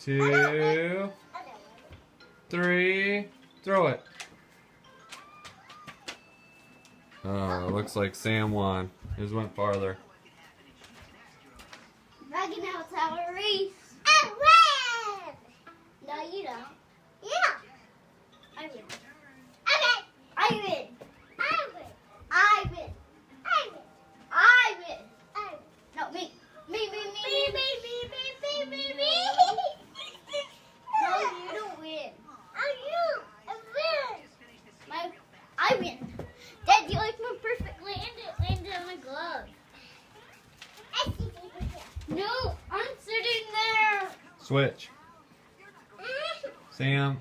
2, 3, throw it. Oh, looks like Sam won. His went farther. Reagan now it's our race. I win! No, you don't. Yeah. I win. Okay. I win. I win. I win. I win. I win. I win. No, me. Me. No, you don't win. I win. I win. Dad, you like my perfect landed on my glove. No, I'm sitting there. Switch. Sam.